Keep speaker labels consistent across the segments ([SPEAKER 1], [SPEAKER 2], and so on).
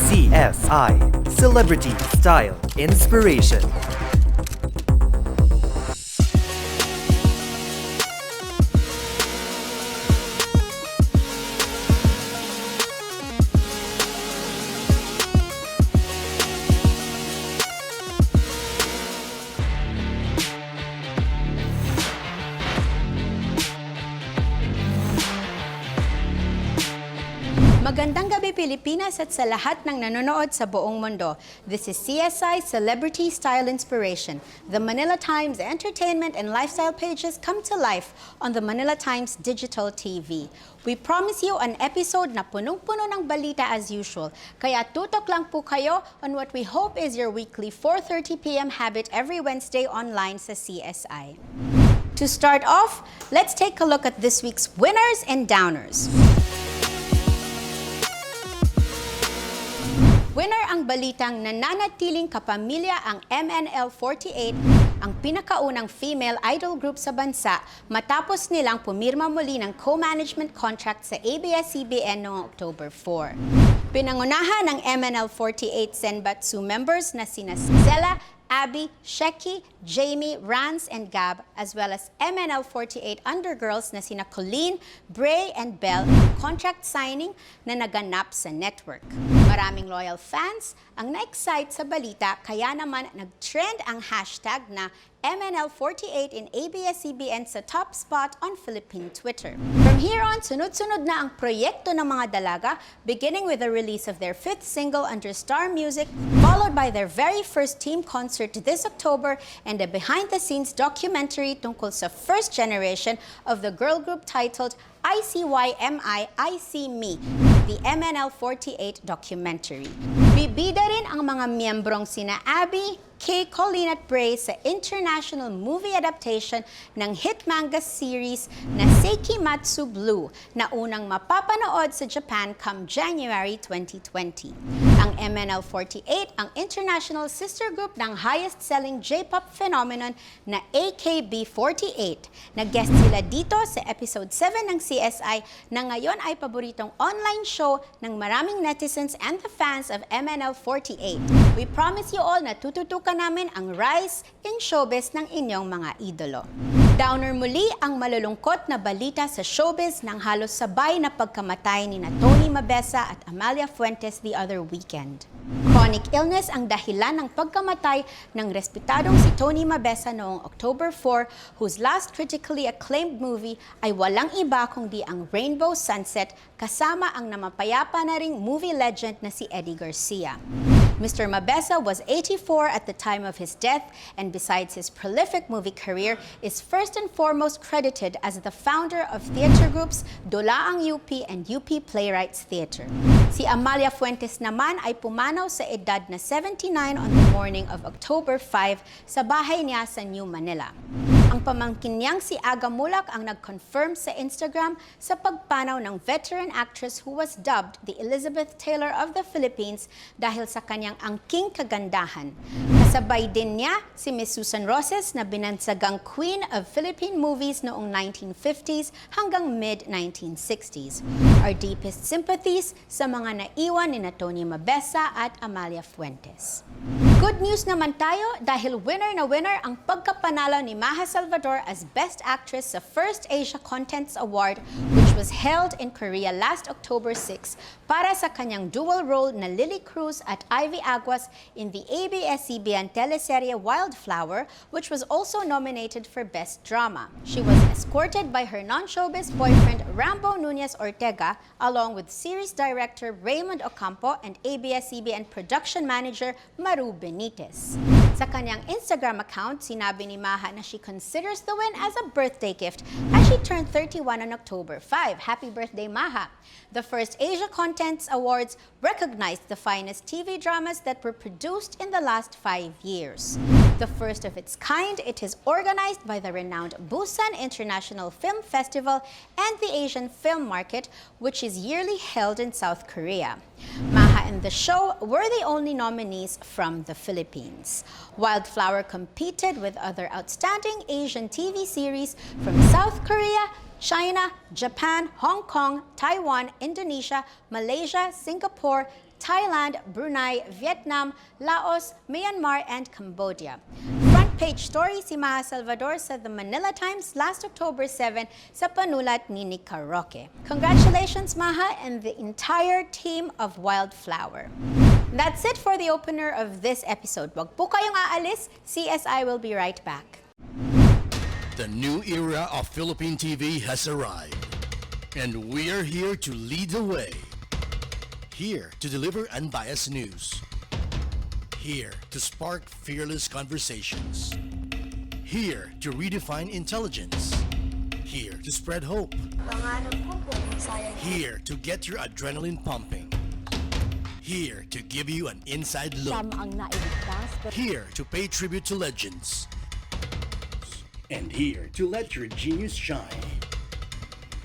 [SPEAKER 1] CSI Celebrity Style Inspiration.
[SPEAKER 2] Magandang gabi Pilipinas at sa lahat ng nanonood sa buong mundo. This is CSI Celebrity Style Inspiration. The Manila Times entertainment and lifestyle pages come to life on the Manila Times Digital TV. We promise you an episode na punong-puno ng balita as usual. Kaya tutok lang po kayo on what we hope is your weekly 4:30 p.m. habit every Wednesday online sa CSI. To start off, let's take a look at this week's winners and downers. Winner ang balitang nananatiling kapamilya ang MNL48, ang pinakaunang female idol group sa bansa matapos nilang pumirma muli ng co-management contract sa ABS-CBN noong October 4. Pinangunahan ng MNL48 Senbatsu members na sina Zella, Abby, Sheki, Jamie, Rance, and Gab, as well as MNL48 undergirls na sina Colleen, Bray, and Belle ang contract signing na naganap sa network. Maraming loyal fans ang na-excite sa balita kaya naman nag-trend ang hashtag na MNL48 in ABS-CBN sa top spot on Philippine Twitter. From here on, sunod-sunod na ang proyekto ng mga dalaga, beginning with the release of their 5th single under Star Music, followed by their very first team concert this October and a behind-the-scenes documentary tungkol sa first generation of the girl group titled ICYMI, I See Me, the MNL48 documentary. Bibida rin ang mga miyembrong sina Abby, Kay, Colleen at Bray sa international movie adaptation ng hit manga series na Seikimatsu Blue na unang mapapanood sa Japan come January 2020. Ang MNL48 ang international sister group ng highest-selling J-pop phenomenon na AKB48. Nag-guest sila dito sa episode 7 ng CSI na ngayon ay paboritong online show ng maraming netizens and the fans of MNL48. We promise you all na tututukan namin ang rise in showbiz ng inyong mga idolo. Downer muli ang malulungkot na balita sa showbiz ng halos sabay na pagkamatay ni Tony Mabesa at Amalia Fuentes the other weekend. Chronic illness ang dahilan ng pagkamatay ng respetadong si Tony Mabesa noong October 4, whose last critically acclaimed movie ay walang iba kundi ang Rainbow Sunset kasama ang namapayapa na ring movie legend na si Eddie Garcia. Mr. Mabesa was 84 at the time of his death and besides his prolific movie career is first and foremost credited as the founder of theater groups Dolaang UP and UP Playwrights Theater. Si Amalia Fuentes naman ay pumanaw sa edad na 79 on the morning of October 5 sa bahay niya sa New Manila. Ang pamangkin niyang si Aga Mulak ang nag-confirm sa Instagram sa pagpanaw ng veteran actress who was dubbed the Elizabeth Taylor of the Philippines dahil sa kanyang angking kagandahan. Kasabay din niya si Miss Susan Roses na binansagang Queen of Philippine Movies noong 1950s hanggang mid-1960s. Our deepest sympathies sa mga naiwan ni Tony Mabesa at Amalia Fuentes. Good news naman tayo dahil winner na winner ang pagkapanalo ni Maha Salvador as Best Actress sa First Asia Contents Award which was held in Korea last October 6 para sa kanyang dual role na Lily Cruz at Ivy Aguas in the ABS-CBN teleserye Wildflower, which was also nominated for Best Drama. She was escorted by her non-showbiz boyfriend Rambo Nunez Ortega along with series director Raymond Ocampo and ABS-CBN production manager Maru Benitez. Sa kanyang Instagram account, sinabi ni Maha na she considers the win as a birthday gift as she turned 31 on October 5. Happy birthday, Maha! The First Asia Contents Awards recognized the finest TV dramas that were produced in the last 5 years. The first of its kind, it is organized by the renowned Busan International Film Festival and the Asian Film Market, which is yearly held in South Korea. Maha and the show were the only nominees from the Philippines. Wildflower competed with other outstanding Asian TV series from South Korea, China, Japan, Hong Kong, Taiwan, Indonesia, Malaysia, Singapore, Thailand, Brunei, Vietnam, Laos, Myanmar, and Cambodia. Front page story si Maha Salvador sa The Manila Times last October 7 sa panulat ni Nick Roque. Congratulations, Maha, and the entire team of Wildflower. That's it for the opener of this episode. Wag po kayong aalis. CSI will be right back.
[SPEAKER 3] The new era of Philippine TV has arrived, and we are here to lead the way. Here to deliver unbiased news. Here to spark fearless conversations. Here to redefine intelligence. Here to spread hope. Here to get your adrenaline pumping. Here to give you an inside look. Here to pay tribute to legends. And here to let your genius shine.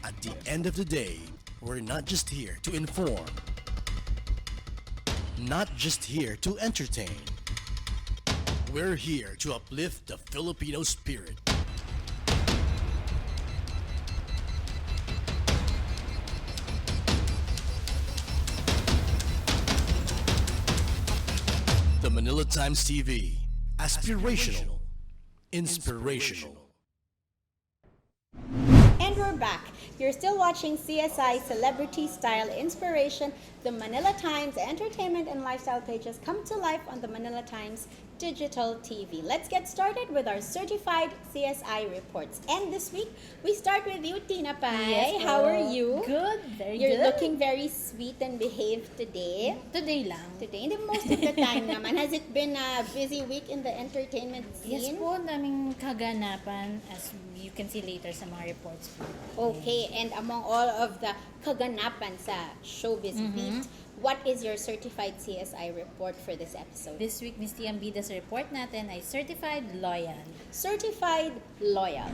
[SPEAKER 3] At the end of the day, we're not just here to inform. Not just here to entertain. We're here to uplift the Filipino spirit. The Manila Times TV. Aspirational. Inspirational.
[SPEAKER 2] And we're back. You're still watching CSI Celebrity Style Inspiration. The Manila Times entertainment and lifestyle pages come to life on the Manila Times digital TV. Let's get started with our certified CSI reports. And this week, we start with you, Tina Pai.
[SPEAKER 4] Yes,
[SPEAKER 2] How are you?
[SPEAKER 4] Good, very
[SPEAKER 2] You're
[SPEAKER 4] good.
[SPEAKER 2] looking very sweet and behaved today.
[SPEAKER 4] Today lang.
[SPEAKER 2] Today, and most of the time naman. Has it been a busy week in the entertainment
[SPEAKER 4] Yes
[SPEAKER 2] scene?
[SPEAKER 4] po, daming kaganapan as you can see later sa mga reports po.
[SPEAKER 2] Okay, and among all of the kaganapan sa showbiz beat, what is your certified CSI report for this episode?
[SPEAKER 4] This week, Miss Tiambida, sa report natin ay certified loyal.
[SPEAKER 2] Certified loyal.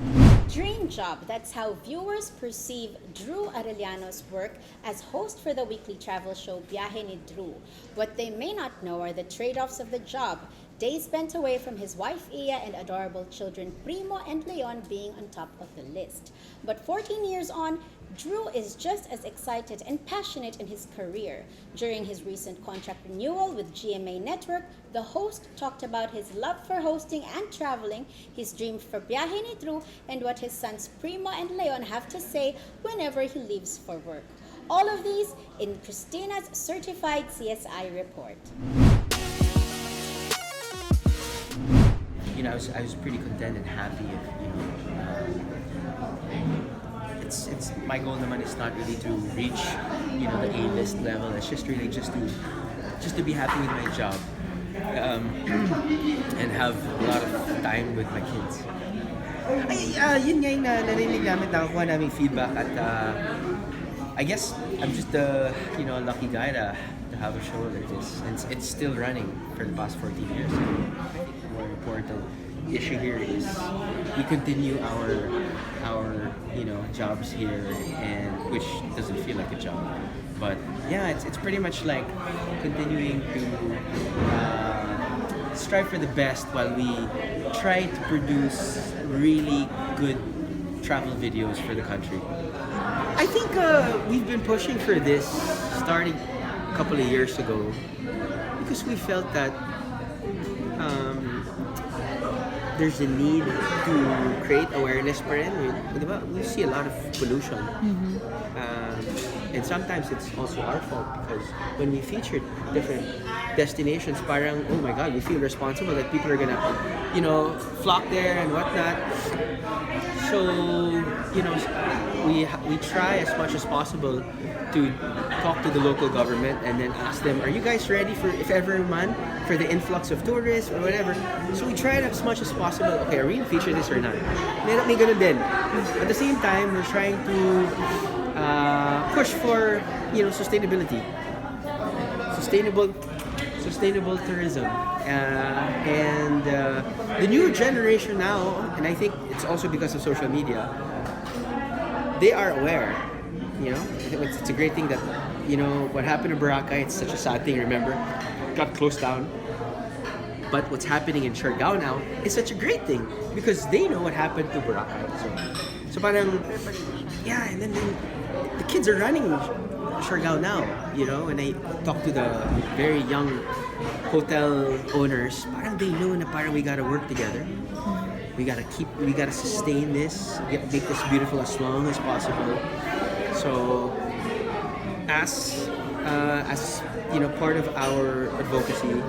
[SPEAKER 2] Dream job. That's how viewers perceive Drew Arellano's work as host for the weekly travel show Biyahe ni Drew. What they may not know are the trade-offs of the job. Days spent away from his wife Iya and adorable children Primo and Leon being on top of the list. But 14 years on, Drew is just as excited and passionate in his career. During his recent contract renewal with GMA Network, the host talked about his love for hosting and traveling, his dream for Biyahe ni Drew, and what his sons Primo and Leon have to say whenever he leaves for work. All of these in Christina's certified CSI report.
[SPEAKER 5] You know, I was pretty content and happy. It's my goal naman is not really to reach, the A-list level. It's just really just to be happy with my job, and have a lot of time with my kids. Yun nga yung narinig namin, nakakuha naming feedback at I guess I'm just a lucky guy to have a show like this, and it's still running for the past 14 years. More important issue here is we continue our jobs here, and which doesn't feel like a job, but yeah, it's pretty much like continuing to strive for the best while we try to produce really good travel videos for the country. I think we've been pushing for this starting a couple of years ago because we felt that there's a need to create awareness pa rin. We see a lot of pollution. And sometimes it's also our fault because when we featured different destinations, parang, oh my God, we feel responsible that people are gonna, flock there and whatnot. So, we try as much as possible to talk to the local government and then ask them, are you guys ready for, if ever man, for the influx of tourists or whatever? So we try as much as possible, okay, are we gonna feature this or not? May ganun din. At the same time, we're trying to push for, sustainability. Sustainable tourism. And the newer generation now, and I think it's also because of social media, they are aware. It's a great thing that, what happened in Boracay, it's such a sad thing, remember? Got closed down. But what's happening in Siargao now is such a great thing because they know what happened to Boracay. So parang, yeah, and then the kids are running Siargao now, you know, when I talk to the very young hotel owners, parang they know na parang we gotta work together. We gotta sustain this, make this beautiful as long as possible. So, as you know, part of our advocacy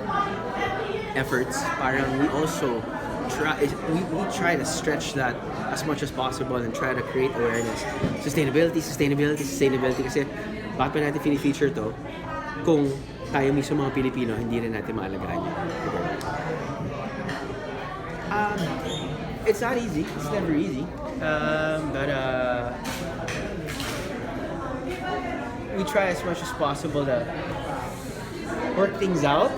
[SPEAKER 5] efforts, parang we also try to stretch that as much as possible and try to create awareness. Sustainability. Kasi bakit pa natin feature to kung tayo mismo mga Pilipino hindi rin natin maalagaan yun. It's not easy. It's never easy. But we try as much as possible to work things out.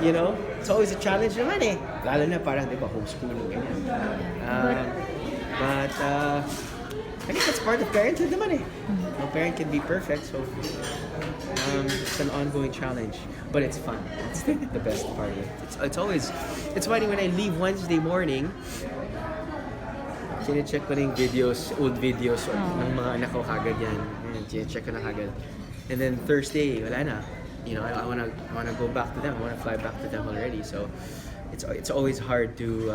[SPEAKER 5] You know, it's always a challenge naman eh. Lalo na parang, di ba, homeschooling ganyan. But I guess that's part of parenthood naman eh. No parent can be perfect, so it's an ongoing challenge. But it's fun. It's the best part of it. It's funny when I leave Wednesday morning, chine-check ko na yung old videos ng mga anak ko kagad yan. Chine-check ko na kagad. And then Thursday, wala na. You know, I wanna go back to them. I wanna fly back to them already. So it's always hard to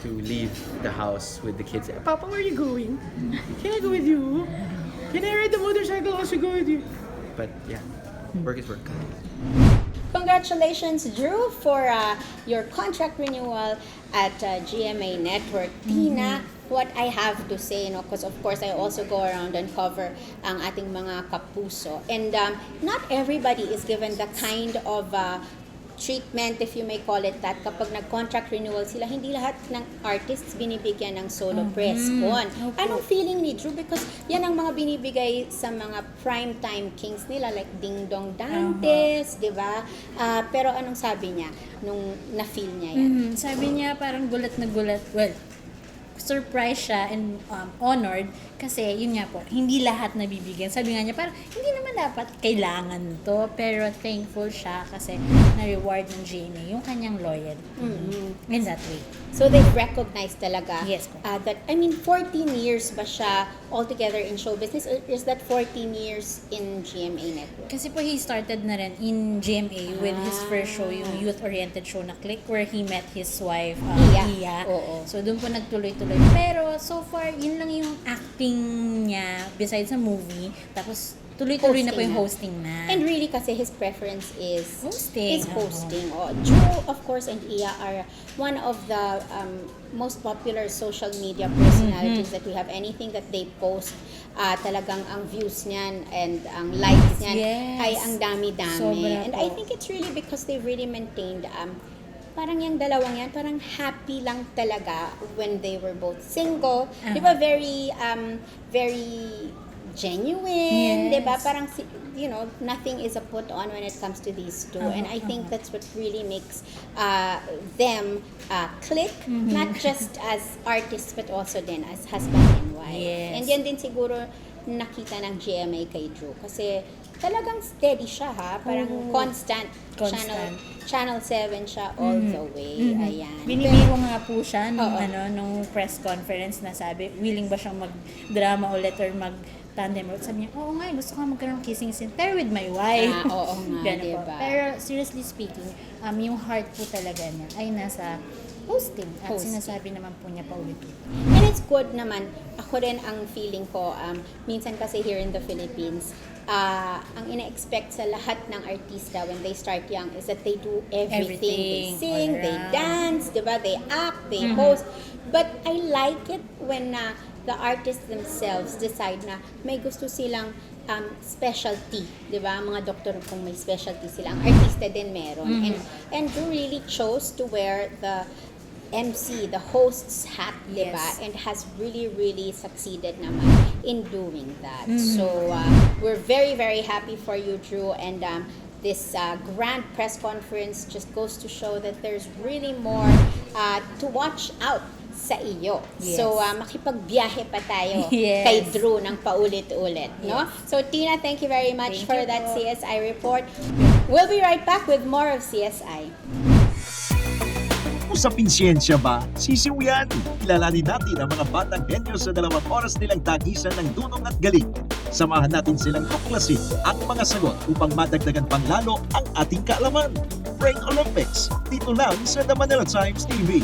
[SPEAKER 5] leave the house with the kids. Papa, where are you going? Can I go with you? Can I ride the motorcycle? Also go with you. But yeah, work is work.
[SPEAKER 2] Congratulations, Drew, for your contract renewal at GMA Network. Tina, what I have to say, because of course I also go around and cover ang ating mga kapuso. And not everybody is given the kind of treatment, if you may call it that, kapag nag-contract renewal sila. Hindi lahat ng artists binibigyan ng solo press con. Anong feeling ni Drew? Because yan ang mga binibigay sa mga primetime kings nila, like Ding Dong Dantes, di ba? Pero anong sabi niya nung na-feel niya yan?
[SPEAKER 4] Sabi niya parang gulat na gulat. Well, surprised siya and honored kasi yun nga po, hindi lahat nabibigyan. Sabi nga niya parang hindi naman dapat kailangan to, pero thankful siya kasi na-reward ng GMA yung kanyang loyalty in that way.
[SPEAKER 2] So they recognize talaga
[SPEAKER 4] Yes po.
[SPEAKER 2] that, I mean, 14 years ba siya altogether in show business, or is that 14 years in GMA Network?
[SPEAKER 4] Kasi po he started na rin in GMA with his first show, yung youth-oriented show na Click, where he met his wife, Iya.
[SPEAKER 2] Oo.
[SPEAKER 4] So doon po nagtuloy-tuloy. Pero so far, yun lang yung acting niya besides sa movie. Tapos tuloy-tuloy na po yung hosting na.
[SPEAKER 2] And really kasi his preference is
[SPEAKER 4] Hosting.
[SPEAKER 2] Drew, of course, and Iya are one of the most popular social media personalities that we have. Anything that they post, talagang ang views niyan and ang likes niyan ay ang dami-dami.
[SPEAKER 4] Sobra
[SPEAKER 2] And
[SPEAKER 4] po.
[SPEAKER 2] I think it's really because they've really maintained parang yung dalawang yan, parang happy lang talaga when they were both single. Di ba, very genuine,
[SPEAKER 4] Yes.
[SPEAKER 2] di ba? Parang, you know, nothing is a put on when it comes to these two. And I think that's what really makes them click, not just as artists, but also then as husband and wife.
[SPEAKER 4] Yes.
[SPEAKER 2] And yan din siguro nakita ng GMA kay Drew. Kasi talagang steady siya, ha? Parang constant. Channel 7 siya all the way. Ayan.
[SPEAKER 4] Binibiro nga po siya nung press conference na sabi, willing ba siyang mag-drama ulit or mag-tandem ulit. Sabi niya, oo nga, gusto ko magkaroon ng kissing scene, pero with my wife.
[SPEAKER 2] Oo nga,
[SPEAKER 4] Ganun
[SPEAKER 2] diba?
[SPEAKER 4] po. Pero seriously speaking, yung heart po talaga niya ay nasa hosting. At sinasabi naman po niya paulit-ulit.
[SPEAKER 2] And it's good naman. Ako rin ang feeling ko, minsan kasi here in the Philippines, ang ina-expect sa lahat ng artista when they start young is that they do everything. They sing, they dance, diba? They act, they host. But I like it when the artists themselves decide na may gusto silang specialty, di ba? Mga doktor kung may specialty sila, ang artista din meron. And Drew really chose to wear the MC, the host's hat, di ba?
[SPEAKER 4] Yes.
[SPEAKER 2] And has really, really succeeded naman in doing that. So, we're very, very happy for you, Drew. And this grand press conference just goes to show that there's really more to watch out sa iyo.
[SPEAKER 4] Yes.
[SPEAKER 2] So, makipagbiyahe pa tayo
[SPEAKER 4] Yes.
[SPEAKER 2] kay Drew ng paulit-ulit, no? So, Tina, thank you very much
[SPEAKER 4] Thank
[SPEAKER 2] for
[SPEAKER 4] you
[SPEAKER 2] that
[SPEAKER 4] po.
[SPEAKER 2] CSI report. We'll be right back with more of CSI.
[SPEAKER 6] Usaping siyensya ba? Sisiw yan! Kilalanin natin ang mga batang genyo sa 2 oras nilang tagisan ng dunong at galing. Samahan natin silang tuklasin ang mga sagot upang madagdagan pang lalo ang ating kaalaman. Brain Olympics, dito lang sa The Manila Times TV.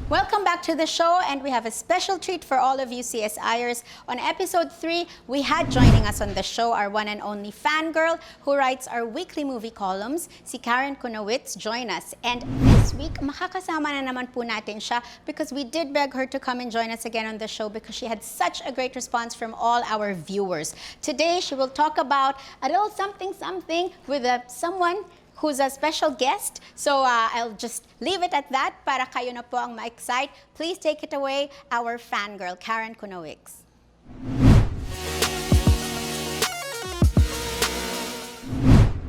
[SPEAKER 2] Welcome back to the show, and we have a special treat for all of you CSIers. On episode 3, we had joining us on the show our one and only fangirl who writes our weekly movie columns, si Karen Kunowitz. Join us. And this week, makakasama na naman po natin siya because we did beg her to come and join us again on the show because she had such a great response from all our viewers. Today, she will talk about a little something with someone who's a special guest. So I'll just leave it at that para kayo na po ang ma-excite. Please take it away, our fangirl, Karen Kunowitz.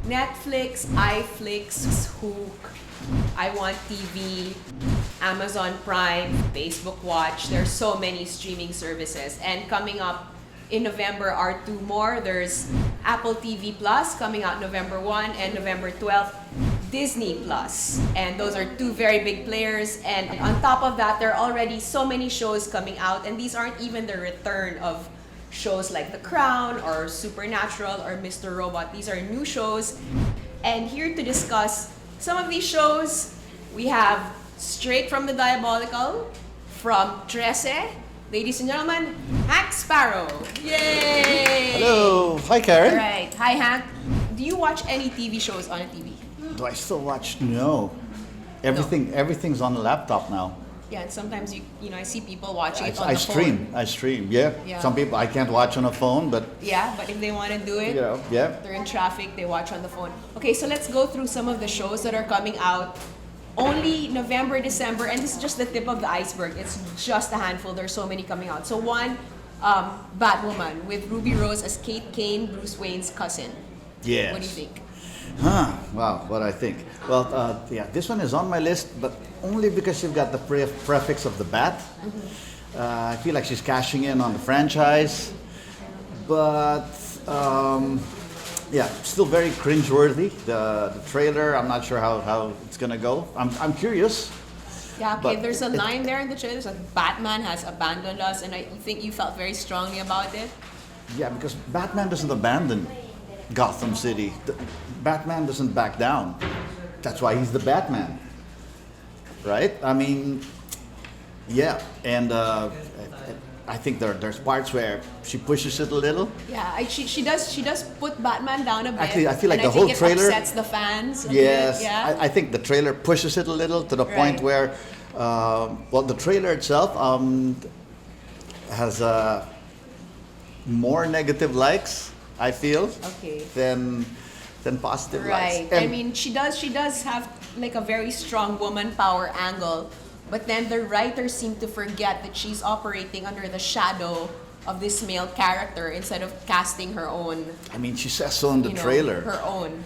[SPEAKER 7] Netflix, iFlix, Hook, I Want TV, Amazon Prime, Facebook Watch. There's so many streaming services. And coming up in November are 2 more. There's Apple TV Plus coming out November 1 and November 12th, Disney Plus. And those are 2 very big players. And on top of that, there are already so many shows coming out, and these aren't even the return of shows like The Crown or Supernatural or Mr. Robot. These are new shows. And here to discuss some of these shows, we have straight from the diabolical, from Trece, ladies and gentlemen, Hank Sparrow. Yay!
[SPEAKER 8] Hello. Hi, Karen.
[SPEAKER 7] All right. Hi, Hank. Do you watch any TV shows on a TV?
[SPEAKER 8] Do I still watch? No. Everything's on the laptop now.
[SPEAKER 7] Yeah, and sometimes I see people watching it on
[SPEAKER 8] I
[SPEAKER 7] the
[SPEAKER 8] stream.
[SPEAKER 7] phone.
[SPEAKER 8] I stream. Yeah.
[SPEAKER 7] Yeah.
[SPEAKER 8] Some people I can't watch on a phone, but
[SPEAKER 7] Yeah, but if they want to do it,
[SPEAKER 8] yeah.
[SPEAKER 7] they're in traffic, they watch on the phone. Okay, so let's go through some of the shows that are coming out only November, December, and this is just the tip of the iceberg. It's just a handful. There's so many coming out. So one, Batwoman with Ruby Rose as Kate Kane, Bruce Wayne's cousin.
[SPEAKER 8] Yes.
[SPEAKER 7] What do you think?
[SPEAKER 8] Wow. What I think? Well, this one is on my list, but only because you've got the prefix of the bat. I feel like she's cashing in on the franchise, but. Still very cringeworthy. The trailer, I'm not sure how it's gonna go. I'm curious.
[SPEAKER 7] Yeah, okay,
[SPEAKER 8] But
[SPEAKER 7] there's a line there in the trailer, it's like Batman has abandoned us, and I think you felt very strongly about it.
[SPEAKER 8] Yeah, because Batman doesn't abandon Gotham City. Batman doesn't back down. That's why he's the Batman. Right? I mean, yeah, and I think there's parts where she pushes it a little.
[SPEAKER 7] Yeah, she does put Batman down a bit.
[SPEAKER 8] Actually, I feel like
[SPEAKER 7] and
[SPEAKER 8] the whole
[SPEAKER 7] think
[SPEAKER 8] trailer
[SPEAKER 7] it upsets the fans. A
[SPEAKER 8] Yes,
[SPEAKER 7] bit, yeah.
[SPEAKER 8] I think the trailer pushes it a little to the point
[SPEAKER 7] Right.
[SPEAKER 8] where, the trailer itself has more negative likes, I feel,
[SPEAKER 7] Okay.
[SPEAKER 8] than positive
[SPEAKER 7] Right.
[SPEAKER 8] likes.
[SPEAKER 7] I mean, she does have like a very strong woman power angle, but then the writers seem to forget that she's operating under the shadow of this male character instead of casting her own.
[SPEAKER 8] I mean, she says so in the trailer,
[SPEAKER 7] Her own.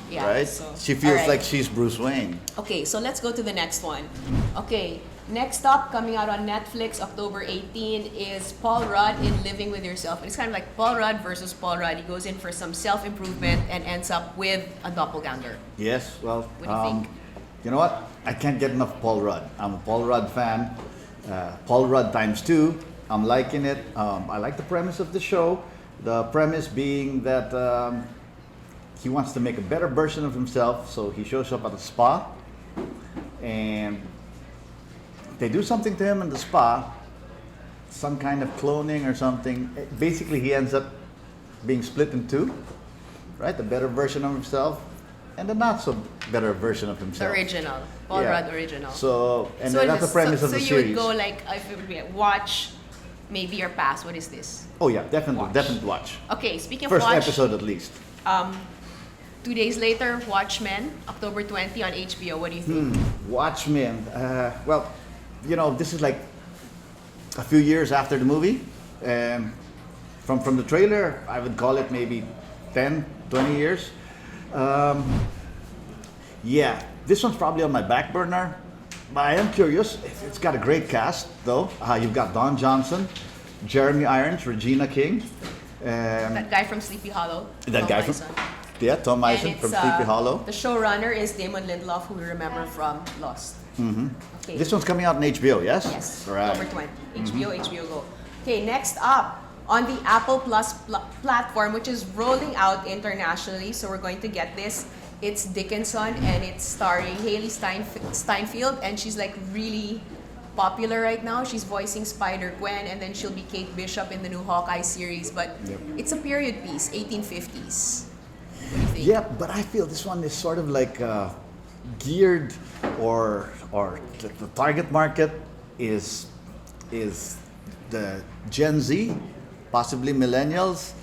[SPEAKER 7] Yeah.
[SPEAKER 8] right?
[SPEAKER 7] So,
[SPEAKER 8] She feels
[SPEAKER 7] alright.
[SPEAKER 8] like she's Bruce Wayne.
[SPEAKER 7] Okay, so let's go to the next one. Okay, next up, coming out on Netflix, October 18, is Paul Rudd in Living With Yourself. It's kind of like Paul Rudd versus Paul Rudd. He goes in for some self-improvement and ends up with a doppelganger.
[SPEAKER 8] Yes, well,
[SPEAKER 7] What do you think?
[SPEAKER 8] you know what? I can't get enough Paul Rudd. I'm a Paul Rudd fan. Paul Rudd ×2. I'm liking it. I like the premise of the show. The premise being that he wants to make a better version of himself, so he shows up at a spa, and they do something to him in the spa, some kind of cloning or something. Basically, he ends up being split in two, right? The better version of himself and the not so better version of
[SPEAKER 7] The
[SPEAKER 8] himself.
[SPEAKER 7] original. Paul
[SPEAKER 8] Yeah.
[SPEAKER 7] Rudd original.
[SPEAKER 8] So, and that's the premise of the
[SPEAKER 7] so
[SPEAKER 8] series.
[SPEAKER 7] you would go like, if it would be watch, maybe your pass. What is this?
[SPEAKER 8] Oh yeah, definitely,
[SPEAKER 7] Watch.
[SPEAKER 8] definitely watch.
[SPEAKER 7] Okay, speaking of
[SPEAKER 8] First
[SPEAKER 7] watch,
[SPEAKER 8] episode at least.
[SPEAKER 7] 2 days later, Watchmen, October 20 on HBO. What do you think?
[SPEAKER 8] Watchmen. Well, you know, this is like a few years after the movie. From the trailer, I would call it maybe 10, 20 years. Yeah, this one's probably on my back burner. But I am curious. It's got a great cast, though. You've got Don Johnson, Jeremy Irons, Regina King.
[SPEAKER 7] That guy from Sleepy Hollow.
[SPEAKER 8] That
[SPEAKER 7] Tom
[SPEAKER 8] guy
[SPEAKER 7] Mison.
[SPEAKER 8] Tom
[SPEAKER 7] And
[SPEAKER 8] Mison
[SPEAKER 7] it's,
[SPEAKER 8] from Sleepy Hollow.
[SPEAKER 7] The showrunner is Damon Lindelof, who we remember from Lost. Okay.
[SPEAKER 8] This one's coming out on HBO, yes?
[SPEAKER 7] Yes,
[SPEAKER 8] Right.
[SPEAKER 7] October 20. HBO Go. Okay, next up on the Apple Plus platform, which is rolling out internationally, so we're going to get this. It's Dickinson, and it's starring Haley Steinfeld, and she's like really popular right now. She's voicing Spider-Gwen, and then she'll be Kate Bishop in the new Hawkeye series. But it's a period piece, 1850s. What do you think?
[SPEAKER 8] Yeah, but I feel this one is sort of like geared, or the target market is the Gen Z, possibly millennials.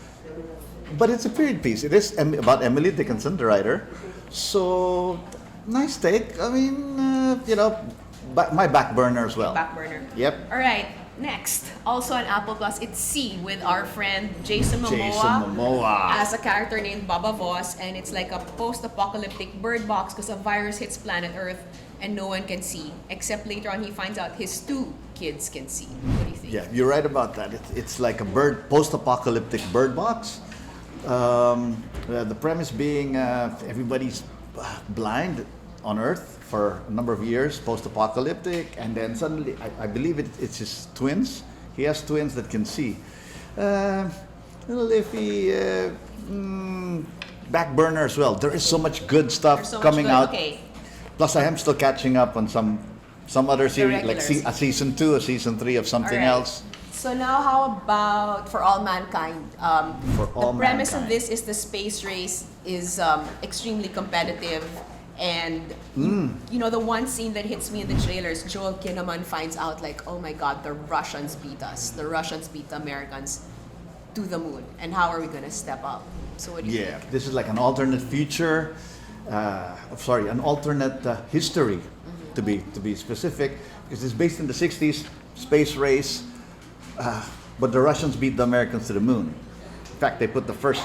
[SPEAKER 8] But it's a period piece. It is about Emily Dickinson, the writer. So, nice take. I mean, my back burner as well.
[SPEAKER 7] Back burner.
[SPEAKER 8] Yep.
[SPEAKER 7] All right, next. Also on Apple Plus, it's C with our friend Jason Momoa.
[SPEAKER 8] Jason Momoa.
[SPEAKER 7] As a character named Baba Voss, and it's like a post-apocalyptic bird box because a virus hits planet Earth and no one can see. Except later on he finds out his 2 kids can see. What do you think?
[SPEAKER 8] Yeah, you're right about that. It's like a post-apocalyptic bird box. The premise being everybody's blind on Earth for a number of years, post-apocalyptic, and then suddenly, I believe it's his twins. He has twins that can see. A little iffy, back burner as well. There is so much good stuff
[SPEAKER 7] There's so much
[SPEAKER 8] coming
[SPEAKER 7] good-
[SPEAKER 8] out.
[SPEAKER 7] Okay.
[SPEAKER 8] Plus, I am still catching up on some other series, like
[SPEAKER 7] regulars.
[SPEAKER 8] a season 2, a season 3 of something
[SPEAKER 7] All right.
[SPEAKER 8] else.
[SPEAKER 7] So now how about For All Mankind?
[SPEAKER 8] For All
[SPEAKER 7] the premise of
[SPEAKER 8] Mankind.
[SPEAKER 7] this is the space race is extremely competitive, and the one scene that hits me in the trailer is Joel Kinnaman finds out like, oh my God, the Russians beat us. The Russians beat the Americans to the moon, and how are we gonna step up? So what do you think?
[SPEAKER 8] This is like an alternate future. An alternate history, to be specific, because it's based in the 60s, space race, but the Russians beat the Americans to the moon. In fact, they put the first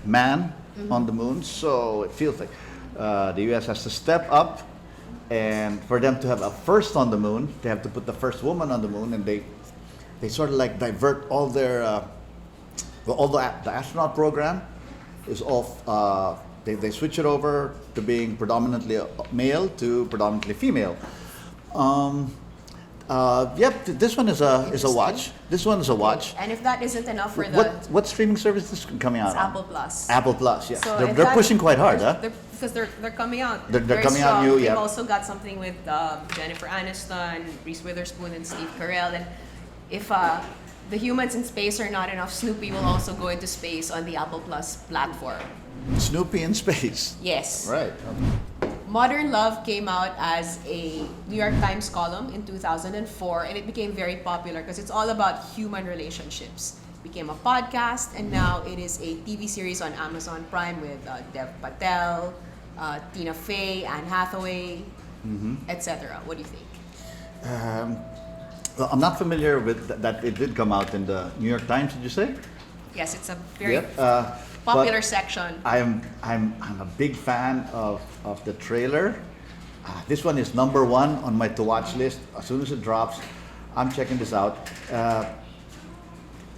[SPEAKER 8] man on the moon, so it feels like the U.S. has to step up, and for them to have a first on the moon, they have to put the first woman on the moon, and they sort of like divert all their, the astronaut program is off. They switch it over to being predominantly male to predominantly female. This one is a watch. This one is a watch.
[SPEAKER 7] And if that isn't enough for the
[SPEAKER 8] What streaming service is this coming out
[SPEAKER 7] it's
[SPEAKER 8] on?
[SPEAKER 7] Apple Plus.
[SPEAKER 8] Apple Plus, yes.
[SPEAKER 7] So
[SPEAKER 8] they're
[SPEAKER 7] if
[SPEAKER 8] they're
[SPEAKER 7] that-
[SPEAKER 8] pushing quite hard, huh?
[SPEAKER 7] Because they're coming out.
[SPEAKER 8] They're
[SPEAKER 7] very
[SPEAKER 8] coming out
[SPEAKER 7] strong.
[SPEAKER 8] new,
[SPEAKER 7] They've
[SPEAKER 8] yeah.
[SPEAKER 7] also got something with Jennifer Aniston, Reese Witherspoon, and Steve Carell. And if the humans in space are not enough, Snoopy will also go into space on the Apple Plus platform.
[SPEAKER 8] Snoopy in space.
[SPEAKER 7] Yes.
[SPEAKER 8] Right.
[SPEAKER 7] Modern Love came out as a New York Times column in 2004, and it became very popular because it's all about human relationships. It became a podcast, and now it is a TV series on Amazon Prime with Dev Patel, Tina Fey, Anne Hathaway, etc. What do you think?
[SPEAKER 8] Well, I'm not familiar with that. It did come out in the New York Times. Did you say?
[SPEAKER 7] Yes, it's a very
[SPEAKER 8] Yep.
[SPEAKER 7] popular
[SPEAKER 8] But
[SPEAKER 7] section.
[SPEAKER 8] I'm a big fan of the trailer. This one is number 1 on my to watch list. As soon as it drops, I'm checking this out.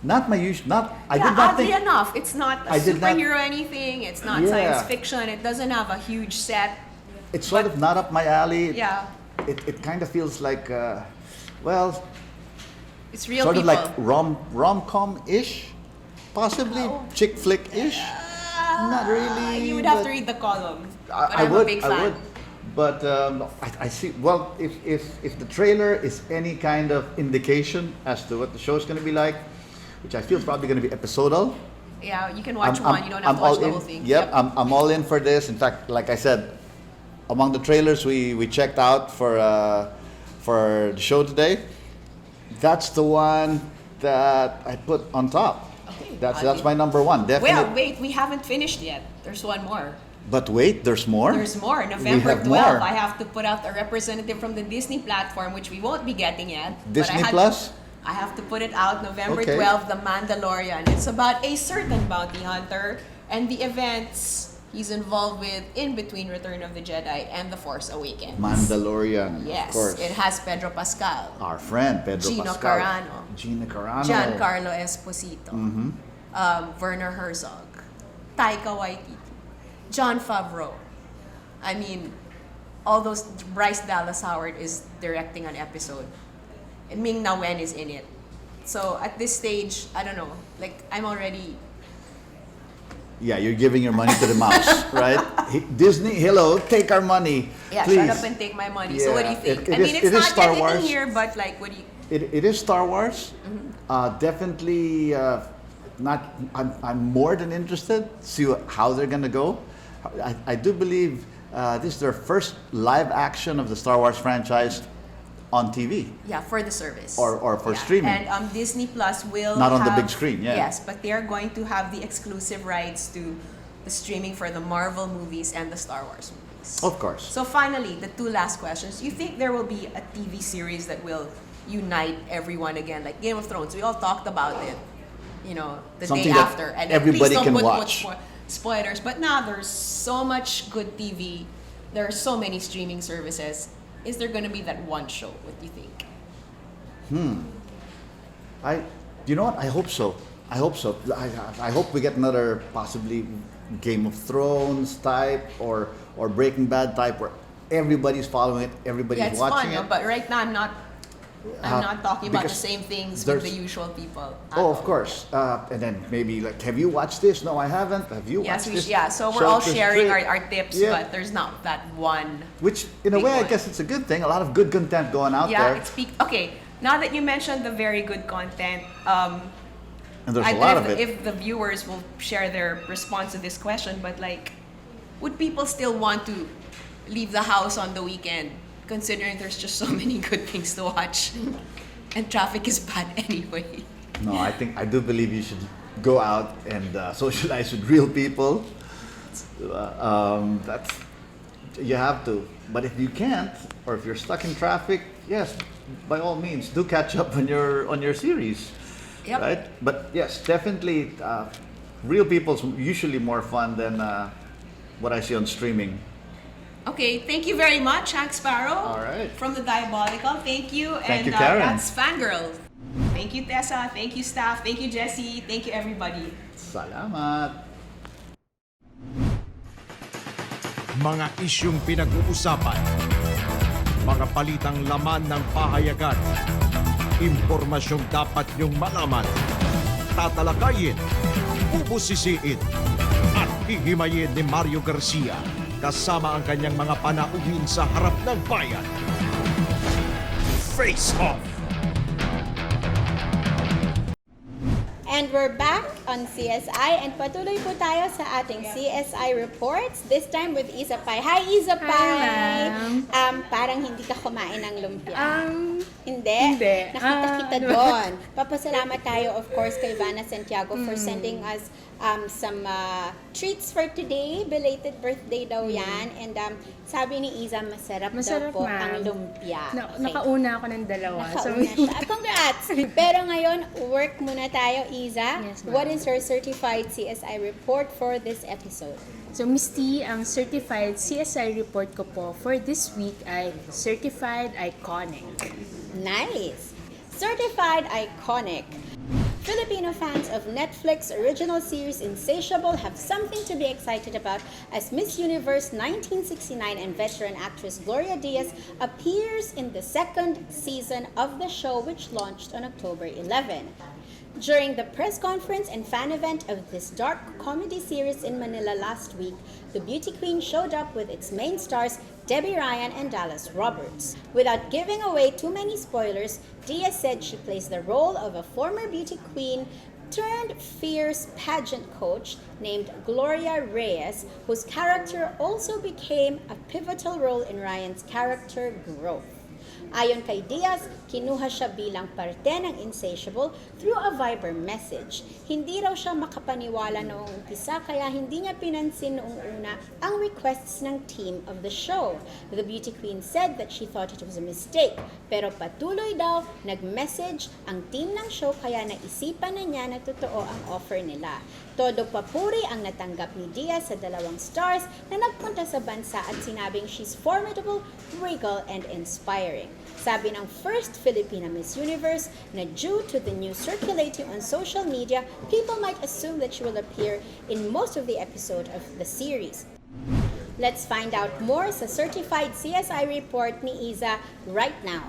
[SPEAKER 8] Not my usual. I did not
[SPEAKER 7] oddly
[SPEAKER 8] think.
[SPEAKER 7] enough, it's not a
[SPEAKER 8] I did not-
[SPEAKER 7] superhero anything. It's not
[SPEAKER 8] Yeah.
[SPEAKER 7] science fiction. It doesn't have a huge set.
[SPEAKER 8] It's sort of not up my alley.
[SPEAKER 7] Yeah,
[SPEAKER 8] It kind of feels like,
[SPEAKER 7] it's real
[SPEAKER 8] sort
[SPEAKER 7] people.
[SPEAKER 8] of like rom-com ish, possibly chick flick ish. Not really.
[SPEAKER 7] You would have
[SPEAKER 8] but
[SPEAKER 7] to read the column. But
[SPEAKER 8] I
[SPEAKER 7] I'm
[SPEAKER 8] would.
[SPEAKER 7] a big fan.
[SPEAKER 8] I would. But I see. Well, if the trailer is any kind of indication as to what the show is going to be like, which I feel is probably going to be episodal.
[SPEAKER 7] Yeah, you can watch one. You don't have to
[SPEAKER 8] all
[SPEAKER 7] watch the
[SPEAKER 8] in.
[SPEAKER 7] whole thing.
[SPEAKER 8] Yep, I'm all in for this. In fact, like I said, among the trailers we checked out for the show today, that's the one that I put on top.
[SPEAKER 7] Okay,
[SPEAKER 8] That's my number 1. Definitely.
[SPEAKER 7] Well, wait, we haven't finished yet. There's one more.
[SPEAKER 8] But wait, there's more.
[SPEAKER 7] There's more. November
[SPEAKER 8] have
[SPEAKER 7] 12th,
[SPEAKER 8] more.
[SPEAKER 7] I have to put out a representative from the Disney platform, which we won't be getting yet. but
[SPEAKER 8] Disney Plus?
[SPEAKER 7] I have to put it out November
[SPEAKER 8] Okay.
[SPEAKER 7] 12th, The Mandalorian. It's about a certain bounty hunter and the events he's involved with in between Return of the Jedi and The Force Awakens.
[SPEAKER 8] Mandalorian.
[SPEAKER 7] Yes,
[SPEAKER 8] Of course.
[SPEAKER 7] it has Pedro Pascal,
[SPEAKER 8] Our friend Pedro
[SPEAKER 7] Gino
[SPEAKER 8] Pascal.
[SPEAKER 7] Carano.
[SPEAKER 8] Gina Carano.
[SPEAKER 7] Giancarlo Esposito, Werner Herzog, Taika Waititi, Jon Favreau. I mean, all those. Bryce Dallas Howard is directing an episode, and Ming-Na Wen is in it. So at this stage, I don't know. Like, I'm already...
[SPEAKER 8] Yeah, you're giving your money to the mouse, right? Disney, hello, take our money,
[SPEAKER 7] Yeah,
[SPEAKER 8] please.
[SPEAKER 7] shut up and take my money. So what do you
[SPEAKER 8] Yeah,
[SPEAKER 7] think?
[SPEAKER 8] it
[SPEAKER 7] I mean,
[SPEAKER 8] is-
[SPEAKER 7] it's
[SPEAKER 8] it is
[SPEAKER 7] not
[SPEAKER 8] Star
[SPEAKER 7] yet
[SPEAKER 8] Wars.
[SPEAKER 7] in here, but like, what do you...
[SPEAKER 8] It is Star Wars. Definitely not. I'm more than interested to see how they're gonna go. I do believe this is their first live action of the Star Wars franchise on TV.
[SPEAKER 7] Yeah, for the service.
[SPEAKER 8] Or for
[SPEAKER 7] Yeah.
[SPEAKER 8] streaming.
[SPEAKER 7] And Disney Plus will
[SPEAKER 8] Not on the
[SPEAKER 7] have-
[SPEAKER 8] big screen, yeah.
[SPEAKER 7] Yes, but they are going to have the exclusive rights to the streaming for the Marvel movies and the Star Wars movies.
[SPEAKER 8] Of course.
[SPEAKER 7] So finally, the two last questions. You think there will be a TV series that will unite everyone again, like Game of Thrones? We all talked about it, you know, the
[SPEAKER 8] Something
[SPEAKER 7] day
[SPEAKER 8] that
[SPEAKER 7] after. And
[SPEAKER 8] everybody
[SPEAKER 7] please don't
[SPEAKER 8] can
[SPEAKER 7] put
[SPEAKER 8] watch.
[SPEAKER 7] spoilers. But now there's so much good TV. There are so many streaming services. Is there going to be that one show? What do you think?
[SPEAKER 8] You know what? I hope so. I hope so. I hope we get another possibly Game of Thrones type or Breaking Bad type where everybody's following it, everybody's
[SPEAKER 7] Yeah, it's
[SPEAKER 8] watching
[SPEAKER 7] fun,
[SPEAKER 8] it.
[SPEAKER 7] but right now I'm not talking about the
[SPEAKER 8] because
[SPEAKER 7] same things with
[SPEAKER 8] there's-
[SPEAKER 7] the usual people.
[SPEAKER 8] Oh, of course. And then maybe like, have you watched this? No, I haven't. Have you
[SPEAKER 7] Yes,
[SPEAKER 8] watched this?
[SPEAKER 7] so we're
[SPEAKER 8] Show
[SPEAKER 7] all
[SPEAKER 8] us this
[SPEAKER 7] sharing
[SPEAKER 8] trick.
[SPEAKER 7] our tips,
[SPEAKER 8] Yeah.
[SPEAKER 7] but there's not that one.
[SPEAKER 8] Which, in a
[SPEAKER 7] big
[SPEAKER 8] way, I
[SPEAKER 7] one.
[SPEAKER 8] guess it's a good thing. A lot of good content going out
[SPEAKER 7] Yeah,
[SPEAKER 8] there.
[SPEAKER 7] okay. Now that you mentioned the very good content,
[SPEAKER 8] And there's
[SPEAKER 7] I
[SPEAKER 8] a lot
[SPEAKER 7] don't
[SPEAKER 8] of
[SPEAKER 7] know
[SPEAKER 8] it.
[SPEAKER 7] if the viewers will share their response to this question, but like, would people still want to leave the house on the weekend, considering there's just so many good things to watch, and traffic is bad anyway?
[SPEAKER 8] No, I do believe you should go out and socialize with real people. That's you have to. But if you can't, or if you're stuck in traffic, yes, by all means, do catch up on your series.
[SPEAKER 7] Yep.
[SPEAKER 8] Right? But yes, definitely, real people's usually more fun than what I see on streaming.
[SPEAKER 7] Okay, thank you very much, Hank Sparrow.
[SPEAKER 8] All right.
[SPEAKER 7] From the Diabolical, thank you.
[SPEAKER 8] Thank
[SPEAKER 7] and
[SPEAKER 8] you, Karen.
[SPEAKER 7] That's Fangirl. Thank you, Tessa. Thank you, staff. Thank you, Jessie. Thank you, everybody.
[SPEAKER 8] Salamat!
[SPEAKER 6] Mga isyung pinag-uusapan, mga palitang laman ng pahayagan, impormasyong dapat niyong malaman, tatalakayin, bubusisiin, at hihimayin ni Mario Garcia kasama ang kanyang mga panauhin sa harap ng bayan. Face Off!
[SPEAKER 2] And we're back on CSI and patuloy po tayo sa ating CSI reports, this time with Isa Pai. Hi, Isa Pai! Parang hindi ka kumain ng lumpia. Hindi? Nakita kita doon. Papasalamat tayo, of course, kay Vanna Santiago for sending us some treats for today. Belated birthday daw yan. And sabi ni Isa, masarap daw po
[SPEAKER 9] ma'am.
[SPEAKER 2] ang lumpia. Okay.
[SPEAKER 9] Nakauna ako ng dalawa.
[SPEAKER 2] Nakauna siya. Congrats! Pero ngayon, work muna tayo, Isa.
[SPEAKER 9] Yes, ma'am.
[SPEAKER 2] What is your certified CSI report for this episode?
[SPEAKER 9] So, Miss T, ang certified CSI report ko po for this week ay Certified Iconic.
[SPEAKER 2] Nice! Certified Iconic. Filipino fans of Netflix original series Insatiable have something to be excited about as Miss Universe 1969 and veteran actress Gloria Diaz appears in the second season of the show, which launched on October 11. During the press conference and fan event of this dark comedy series in Manila last week, the beauty queen showed up with its main stars Debbie Ryan and Dallas Roberts. Without giving away too many spoilers, Diaz said she plays the role of a former beauty queen turned fierce pageant coach named Gloria Reyes, whose character also became a pivotal role in Ryan's character growth. Ayon kay Diaz, kinuha siya bilang parte ng Insatiable through a Viber message. Hindi raw siya makapaniwala noong umpisa kaya hindi niya pinansin noong una ang requests ng team of the show. The beauty queen said that she thought it was a mistake, pero patuloy daw nag-message ang team ng show kaya naisipan na niya na totoo ang offer nila. Todo papuri ang natanggap ni Diaz sa dalawang stars na nagpunta sa bansa at sinabing she's formidable, regal, and inspiring. Sabi ng first Filipina Miss Universe na due to the news circulating on social media, people might assume that she will appear in most of the episode of the series. Let's find out more sa certified CSI report ni Isa right now.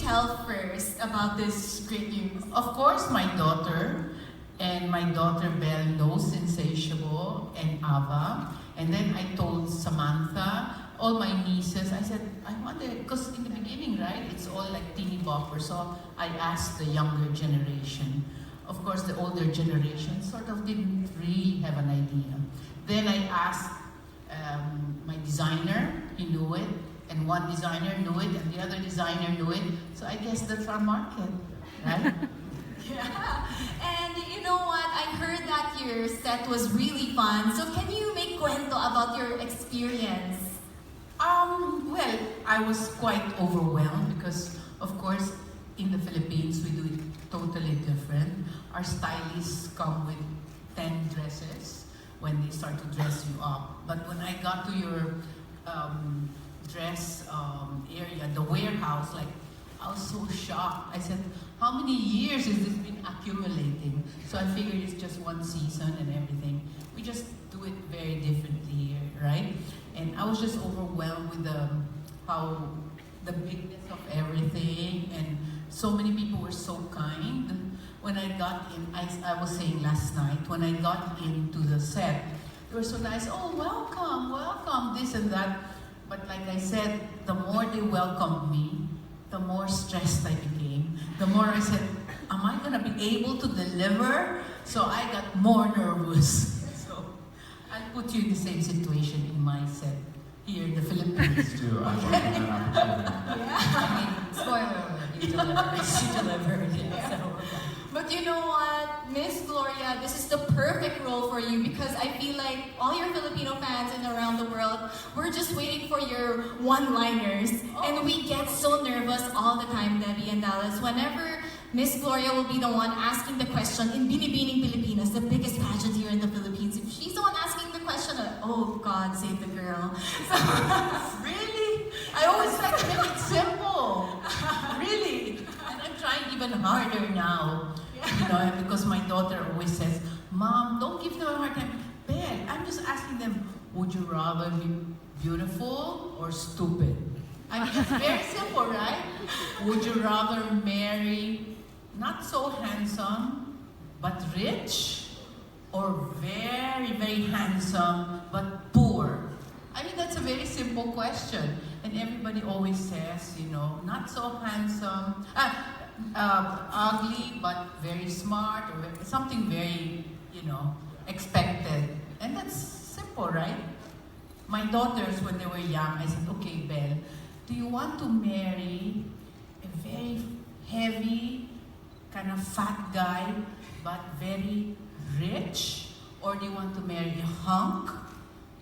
[SPEAKER 10] tell first about this great news?
[SPEAKER 11] Of course, my daughter. And my daughter Belle knows Insatiable and Ava. And then I told Samantha, all my nieces, I said, I wonder, because in the beginning, right, it's all like teeny bopper. So I asked the younger generation. Of course, the older generation sort of didn't really have an idea. Then I asked my designer, he knew it. And one designer knew it, and the other designer knew it. So I guess that's our market, right?
[SPEAKER 10] Yeah. And you know what? I heard that your set was really fun. So can you make cuento about your experience?
[SPEAKER 11] Well, I was quite overwhelmed because, of course, in the Philippines, we do it totally different. Our stylists come with 10 dresses when they start to dress you up. But when I got to your dress area, the warehouse, like, I was so shocked. I said, how many years has this been accumulating? So I figured it's just one season and everything. We just do it very differently here, right? And I was just overwhelmed with how the bigness of everything, and so many people were so kind. When I got in, I was saying last night, when I got into the set, they were so nice. Oh, welcome, welcome, this and that. But like I said, the more they welcomed me, the more stressed I became. The more I said, am I gonna be able to deliver? So I got more nervous. So I'll put you in the same situation in my set here in the Philippines too.
[SPEAKER 10] I mean, spoiler alert, you delivered. She delivered, yeah. So. But you know what, Miss Gloria, this is the perfect role for you because I feel like all your Filipino fans and around the world, we're just waiting for your one-liners. And we get so nervous all the time, Debbie and Dallas, whenever Miss Gloria will be the one asking the question in Binibining Pilipinas, the biggest pageant here in the Philippines. If she's the one asking the question, oh God, save the girl. So,
[SPEAKER 11] really? I always like to make it simple. Really? And I'm trying even harder now. You know, because my daughter always says, Mom, don't give them a hard time. Ben, I'm just asking them, would you rather be beautiful or stupid? I mean, it's very simple, right? Would you rather marry not so handsome, but rich? Or very, very handsome, but poor? I mean, that's a very simple question. And everybody always says, you know, not so handsome, ugly, but very smart, or something very, you know, expected. And that's simple, right? My daughters, when they were young, I said, okay, Belle, do you want to marry a very heavy, kind of fat guy, but very rich? Or do you want to marry a hunk,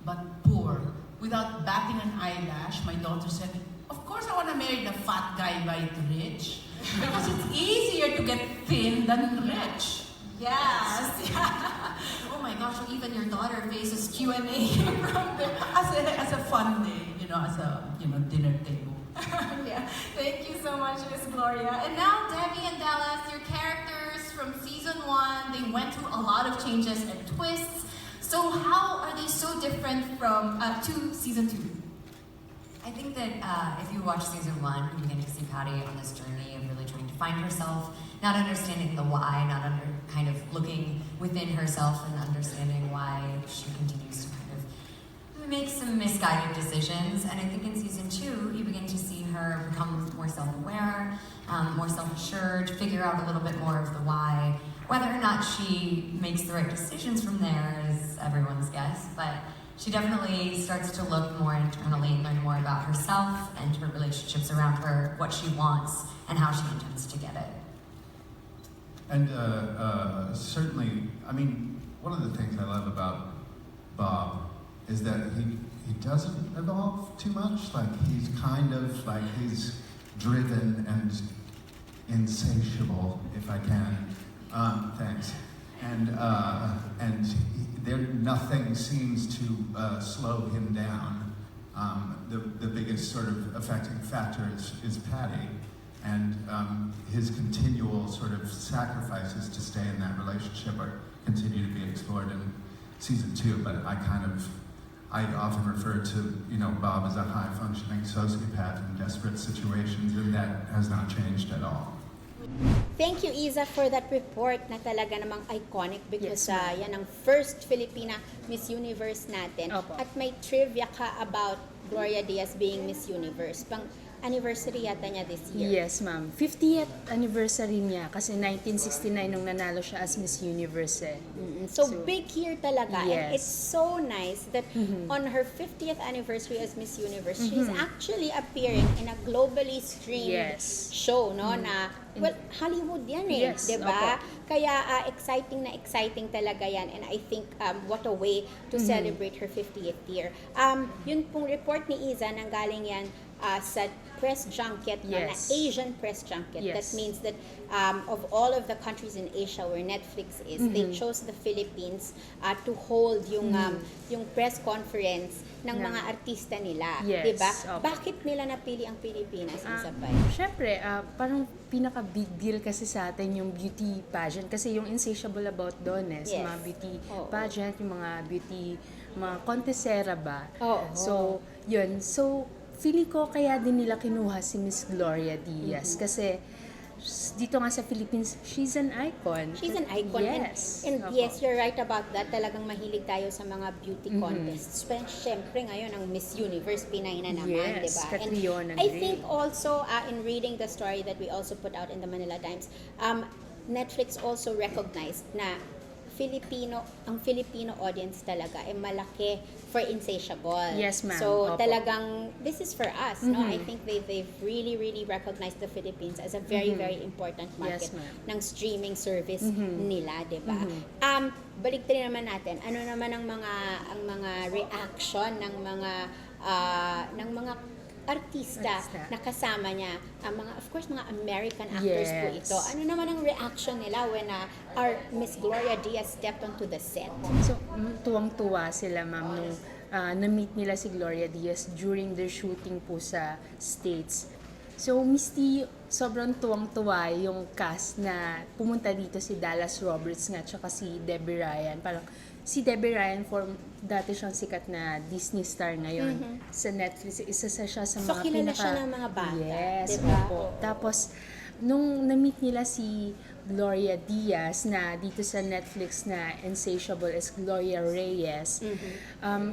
[SPEAKER 11] but poor? Without batting an eyelash, my daughter said, of course I want to marry the fat guy but rich. Because it's easier to get thin than rich.
[SPEAKER 10] Yes. Yeah. Oh my gosh, even your daughter faces Q&A from there.
[SPEAKER 11] As a fun day, you know, as a dinner table.
[SPEAKER 10] Yeah. Thank you so much, Miss Gloria. And now, Debbie and Dallas, your characters from season 1, they went through a lot of changes and twists. So how are they so different from to season 2?
[SPEAKER 12] I think that if you watch season 1, you begin to see Patty on this journey of really trying to find herself, not understanding the why, kind of looking within herself and understanding why she continues to kind of make some misguided decisions. And I think in season 2, you begin to see her become more self-aware, more self-assured, figure out a little bit more of the why. Whether or not she makes the right decisions from there is everyone's guess, but she definitely starts to look more internally and learn more about herself and her relationships around her, what she wants, and how she intends to get it.
[SPEAKER 13] And certainly, I mean, one of the things I love about Bob is that he doesn't evolve too much. Like, he's kind of like, he's driven and insatiable, if I can. Thanks. And there, nothing seems to slow him down. The biggest sort of affecting factor is Patty, and his continual sort of sacrifices to stay in that relationship continue to be explored in season 2. But I often refer to, Bob as a high-functioning sociopath in desperate situations, and that has not changed at all.
[SPEAKER 2] Thank you, Isa, for that report na talaga namang iconic because
[SPEAKER 9] Yes, ma'am.
[SPEAKER 2] yan ang first Filipina Miss Universe natin.
[SPEAKER 9] Opo.
[SPEAKER 2] At may trivia ka about Gloria Diaz being Miss Universe. Pang anniversary yata niya this year.
[SPEAKER 9] Yes, ma'am. 50th anniversary niya kasi 1969 nung nanalo siya as Miss Universe eh.
[SPEAKER 2] So, big year talaga. And
[SPEAKER 9] Yes.
[SPEAKER 2] it's so nice that on her 50th anniversary as Miss Universe, she's actually appearing in a globally streamed
[SPEAKER 9] Yes.
[SPEAKER 2] show, no? Na, well, Hollywood yan eh.
[SPEAKER 9] Yes,
[SPEAKER 2] Diba?
[SPEAKER 9] opo.
[SPEAKER 2] Kaya exciting talaga yan. And I think what a way to celebrate her 50th year. Yun pong report ni Isa, nanggaling yan sa press junket, na
[SPEAKER 9] Yes.
[SPEAKER 2] Asian press junket.
[SPEAKER 9] Yes.
[SPEAKER 2] That means that of all of the countries in Asia where Netflix is, they chose the Philippines to hold yung press conference ng mga artista nila.
[SPEAKER 9] Yes,
[SPEAKER 2] Diba?
[SPEAKER 9] opo.
[SPEAKER 2] Bakit nila napili ang Pilipinas, Isabay?
[SPEAKER 9] Syempre, parang pinaka-big deal kasi sa atin yung beauty pageant. Kasi yung Insatiable about doon sa
[SPEAKER 2] Yes.
[SPEAKER 9] mga beauty
[SPEAKER 2] Oo.
[SPEAKER 9] pageant, yung mga beauty, mga contestera ba.
[SPEAKER 2] Oo.
[SPEAKER 9] So, yun. So, feeling ko kaya din nila kinuha si Miss Gloria Diaz. Kasi dito nga sa Philippines, she's an icon.
[SPEAKER 2] She's an icon.
[SPEAKER 9] Yes.
[SPEAKER 2] And
[SPEAKER 9] Opo.
[SPEAKER 2] yes, you're right about that. Talagang mahilig tayo sa mga beauty contests. Pero syempre ngayon, ang Miss Universe, Pinay na naman,
[SPEAKER 9] Yes,
[SPEAKER 2] diba? And
[SPEAKER 9] Catriona
[SPEAKER 2] I
[SPEAKER 9] Gray.
[SPEAKER 2] think also, in reading the story that we also put out in the Manila Times, Netflix also recognized na ang Filipino audience talaga ay malaki for Insatiable.
[SPEAKER 9] Yes, ma'am.
[SPEAKER 2] So,
[SPEAKER 9] Opo.
[SPEAKER 2] talagang, this is for us, no? I think they've really recognized the Philippines as a very important market
[SPEAKER 9] Yes, ma'am.
[SPEAKER 2] ng streaming service nila, 'di ba? Balik din naman natin. Ano naman ang mga reaction ng mga artista na kasama niya, of course mga American actors po
[SPEAKER 9] Yes.
[SPEAKER 2] ito. Ano naman ang reaction nila when our Miss Gloria Diaz stepped onto the set?
[SPEAKER 9] So, tuwang-tuwa sila, ma'am, nung na-meet nila si Gloria Diaz during their shooting po sa States. So, Misty, sobrang tuwang-tuwa yung cast na pumunta dito, si Dallas Roberts nga, tsaka si Debbie Ryan. Parang, si Debbie Ryan, dati siyang sikat na Disney star ngayon sa Netflix. Isa siya sa
[SPEAKER 2] So,
[SPEAKER 9] mga
[SPEAKER 2] kilala siya ng mga bata,
[SPEAKER 9] Yes,
[SPEAKER 2] diba?
[SPEAKER 9] opo. Tapos, nung na-meet nila si Gloria Diaz na dito sa Netflix na Insatiable as Gloria Reyes,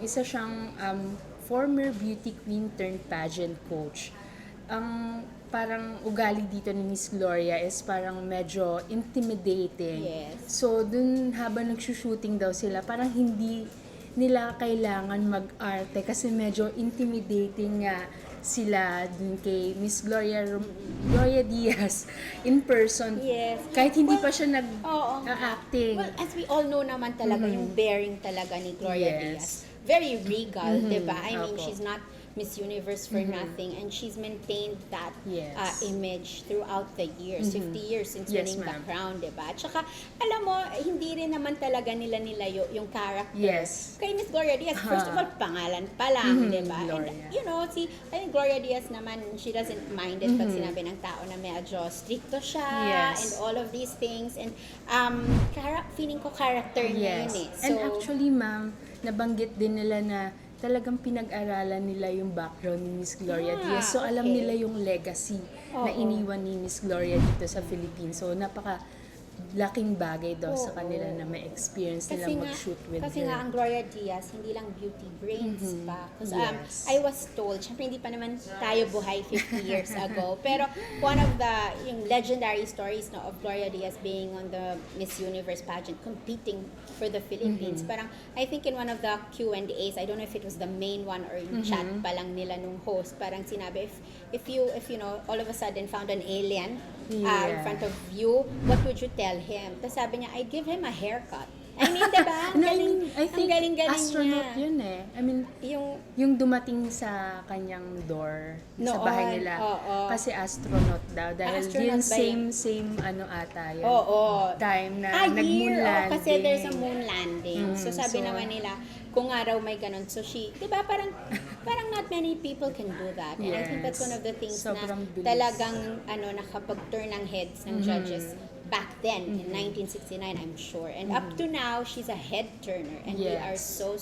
[SPEAKER 9] isa siyang former beauty queen turned pageant coach. Ang parang ugali dito ni Miss Gloria is parang medyo intimidating.
[SPEAKER 2] Yes.
[SPEAKER 9] So, dun habang nagsushooting daw sila, parang hindi nila kailangan mag-arte kasi medyo intimidating nga sila dun kay Miss Gloria Diaz in person.
[SPEAKER 2] Yes.
[SPEAKER 9] Kahit hindi pa siya
[SPEAKER 2] Oo.
[SPEAKER 9] nag-acting.
[SPEAKER 2] Well, as we all know naman talaga, yung bearing talaga ni Gloria Diaz. Very regal, diba? I mean,
[SPEAKER 9] Opo.
[SPEAKER 2] she's not Miss Universe for nothing, and she's maintained that
[SPEAKER 9] Yes.
[SPEAKER 2] image throughout the years, 50 years since
[SPEAKER 9] Yes,
[SPEAKER 2] winning the
[SPEAKER 9] ma'am.
[SPEAKER 2] crown, diba? At saka, alam mo, hindi rin naman talaga nila nilayo yung character.
[SPEAKER 9] Yes.
[SPEAKER 2] Kay Miss Gloria Diaz, first of all, pangalan pa lang, diba?
[SPEAKER 9] Gloria.
[SPEAKER 2] And, I think Gloria Diaz naman, she doesn't mind it pag sinabi ng tao na medyo stricto siya,
[SPEAKER 9] Yes.
[SPEAKER 2] and all of these things, and feeling ko character niya yun eh. So,
[SPEAKER 9] And actually, ma'am, nabanggit din nila na talagang pinag-aralan nila yung background ni Miss Gloria Diaz. So, alam
[SPEAKER 2] okay.
[SPEAKER 9] nila yung legacy na iniwan ni Miss Gloria dito sa Philippines. So, laking bagay daw sa kanila na may experience nila mag-shoot with
[SPEAKER 2] kasi
[SPEAKER 9] her.
[SPEAKER 2] nga ang Gloria Diaz, hindi lang beauty brains pa. Because
[SPEAKER 9] Yes.
[SPEAKER 2] I was told, syempre hindi pa naman tayo buhay 50 years ago, pero one of the yung legendary stories of Gloria Diaz being on the Miss Universe pageant, competing for the Philippines. Parang, I think in one of the Q&As, I don't know if it was the main one or yung chat pa lang nila nung host, parang sinabi, if you all of a sudden found an alien in front of you, what would you tell him? Tapos sabi niya, I'd give him a haircut. I mean, diba? Ang galing,
[SPEAKER 9] I think
[SPEAKER 2] ang galing-galing
[SPEAKER 9] astronaut
[SPEAKER 2] niya.
[SPEAKER 9] yun eh. I mean, yung dumating sa kanyang door sa
[SPEAKER 2] Noon,
[SPEAKER 9] bahay nila.
[SPEAKER 2] oo.
[SPEAKER 9] Kasi astronaut daw. Dahil
[SPEAKER 2] Astronaut
[SPEAKER 9] yun
[SPEAKER 2] ba yun?
[SPEAKER 9] same ata yun.
[SPEAKER 2] Oo.
[SPEAKER 9] Time na
[SPEAKER 2] year.
[SPEAKER 9] nag-moon landing.
[SPEAKER 2] Kasi there's a moon landing. So sabi
[SPEAKER 9] so,
[SPEAKER 2] naman nila, kung nga raw may ganun. So diba parang not many people can do that. And I think that's one of the things
[SPEAKER 9] Sobrang
[SPEAKER 2] na
[SPEAKER 9] bilis.
[SPEAKER 2] talagang nakapag-turn ng heads ng judges back then in 1969, I'm sure. And up to now, she's a head turner, and we are so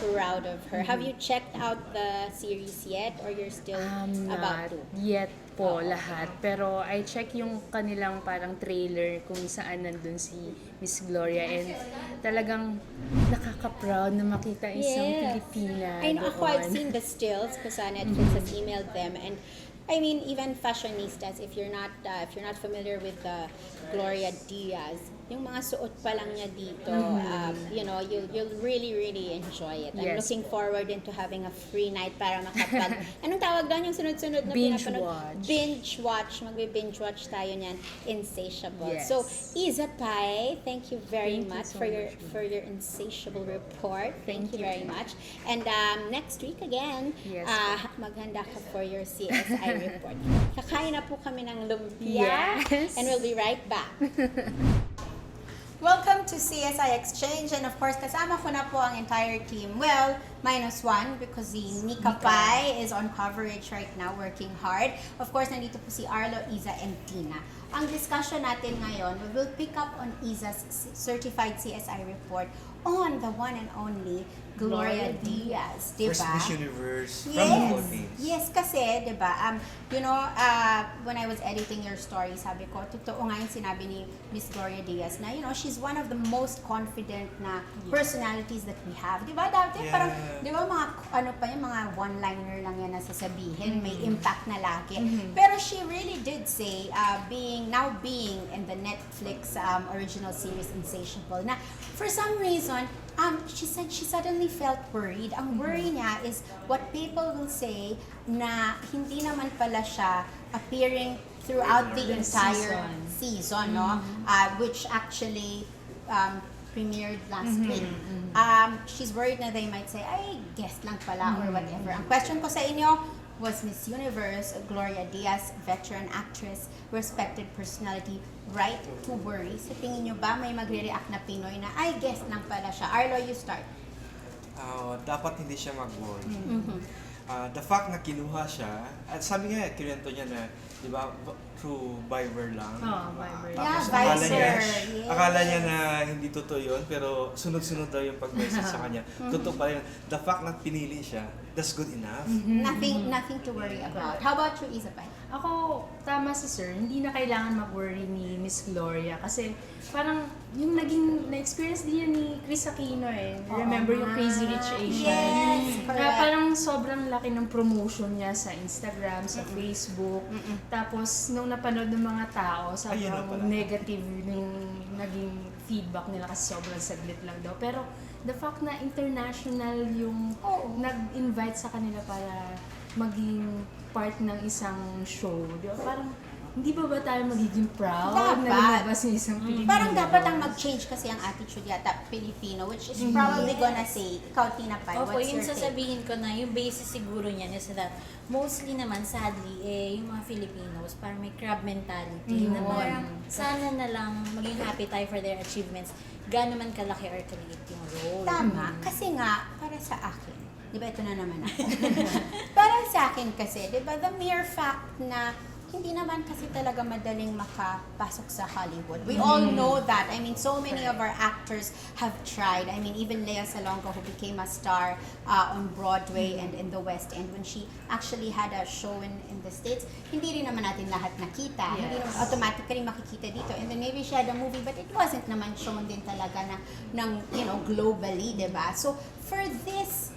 [SPEAKER 2] proud of her. Have you checked out the series yet, or you're still about to?
[SPEAKER 9] Yet po lahat. Pero I check yung kanilang parang trailer kung saan nandun si Miss Gloria, and talagang nakaka-proud na makita isang Pilipina
[SPEAKER 2] I know,
[SPEAKER 9] doon.
[SPEAKER 2] I've seen the stills because Netflix has emailed them, and I mean, even fashionistas, if you're not familiar with Gloria Diaz, yung mga suot pa lang niya dito, you know, you'll really enjoy it. I'm
[SPEAKER 9] Yes.
[SPEAKER 2] looking forward into having a free night para makapag anong tawag doon yung sunod-sunod na
[SPEAKER 9] Binge
[SPEAKER 2] pinapanood?
[SPEAKER 9] watch.
[SPEAKER 2] Binge watch. Magbe-binge watch tayo niyan. Insatiable.
[SPEAKER 9] Yes.
[SPEAKER 2] So, Isa Pai, thank you very
[SPEAKER 9] Thank you
[SPEAKER 2] much
[SPEAKER 9] so
[SPEAKER 2] for your Insatiable report. Thank you very much. And next week again,
[SPEAKER 9] Yes.
[SPEAKER 2] maghanda ka for your CSI report. Kakain na po kami ng lumpia.
[SPEAKER 9] Yes.
[SPEAKER 2] And we'll be right back. Welcome to CSI Exchange, and of course, kasama ko na po ang entire team. Well, -1 because si Nika Pai is on coverage right now, working hard. Of course, nandito po si Arlo, Iza, and Tina. Ang discussion natin ngayon, we will pick up on Iza's certified CSI report on the one and only Gloria Diaz, diba?
[SPEAKER 14] First Miss Universe from the Philippines.
[SPEAKER 2] Yes, kasi, diba, you know, when I was editing your story, sabi ko, totoo nga yung sinabi ni Miss Gloria Diaz na, you know, she's one of the most confident na personalities that we have. Diba, dati, parang, diba, mga, ano pa yung mga one-liner lang yan na sasabihin, may impact na lagi. Pero she really did say, being in the Netflix original series Insatiable, na for some reason, she said she suddenly felt worried. Ang worry niya is what people will say na hindi naman pala siya appearing throughout the entire season, no? Which actually premiered last week. She's worried na they might say, ay, guest lang pala or whatever. Ang question ko sa inyo, was Miss Universe Gloria Diaz, veteran actress, respected personality, right to worry? Sa tingin nyo ba may magre-react na Pinoy na, ay, guest lang pala siya? Arlo, you start.
[SPEAKER 14] Dapat hindi siya mag-worry. The fact na kinuha siya, at sabi nga, kinento niya na, di ba, through Viber lang.
[SPEAKER 9] Viber.
[SPEAKER 14] Tapos akala niya na hindi totoo yun, pero sunod-sunod daw yung pag-message sa kanya. Totoo pa rin. The fact na pinili siya, that's good enough.
[SPEAKER 2] Nothing to worry about. How about you, Isabel?
[SPEAKER 9] Ako, tama si Sir, hindi na kailangan mag-worry ni Miss Gloria kasi parang yung na-experience din niya ni Chris Aquino eh. Remember yung Crazy Rich Asian?
[SPEAKER 2] Yes, correct.
[SPEAKER 9] Parang sobrang laki ng promotion niya sa Instagram, sa Facebook. Tapos, nung napanood ng mga tao, sobrang negative yung naging feedback nila kasi sobrang saglit lang daw. Pero, the fact na international yung nag-invite sa kanila para maging part ng isang show, di ba? Parang, hindi ba tayo magiging proud na lumabas ng isang Pilipino?
[SPEAKER 2] Parang dapat ang mag-change kasi ang attitude yata Filipino, which is probably gonna say, ikaw, Tina Pai,
[SPEAKER 4] Opo,
[SPEAKER 2] what's
[SPEAKER 4] yung
[SPEAKER 2] your take?
[SPEAKER 4] sasabihin ko na, yung basis siguro niyan is that mostly naman, sadly, yung mga Filipinos, parang may crab mentality. Na parang sana na lang maging happy tayo for their achievements. Gaano man kalaki or kaliit yung role.
[SPEAKER 2] Tama. Kasi nga, para sa akin, di ba ito na naman ako? Para sa akin kasi, di ba, the mere fact na hindi naman kasi talaga madaling makapasok sa Hollywood. We all know that. I mean, so many of our actors have tried. I mean, even Lea Salonga, who became a star on Broadway and in the West End, when she actually had a show in the States, hindi rin naman natin lahat nakita. Hindi naman automatically makikita dito. And then maybe she had a movie, but it wasn't naman shown din talaga ng you know, globally, diba? So, for this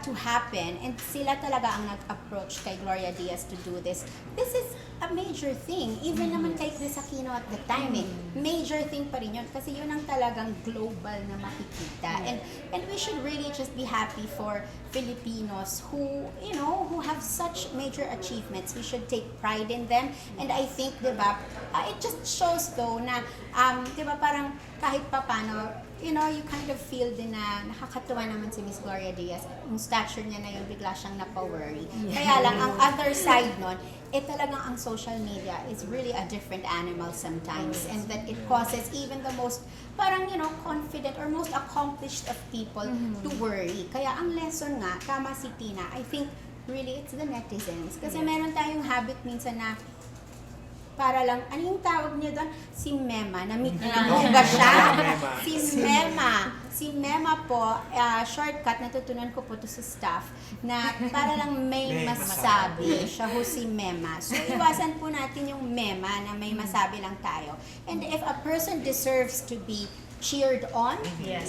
[SPEAKER 2] to happen, and sila talaga ang nag-approach kay Gloria Diaz to do this. This is a major thing. Even naman kay Chris Aquino at the time, major thing pa rin yun kasi yun ang talagang global na makikita. And we should really just be happy for Filipinos who, you know, who have such major achievements. We should take pride in them. And I think, diba, it just shows though na, diba, parang kahit pa paano, you know, you kind of feel din na nakakatuwa naman si Miss Gloria Diaz. Yung stature niya na yun, bigla siyang napa-worry. Kaya lang, ang other side nun, talagang ang social media is really a different animal sometimes. And that it causes even the most, parang, you know, confident or most accomplished of people to worry. Kaya ang lesson nga, tama si Tina, I think really it's the netizens. Kasi meron tayong habit minsan na para lang, ano yung tawag niyo doon? Si Mema. Na-meet niyo na po ba siya? Si Mema po, shortcut, natutunan ko po to sa staff, na para lang may masabi. Siya ho si Mema. So, iwasan po natin yung Mema na may masabi lang tayo. And if a person deserves to be cheered on,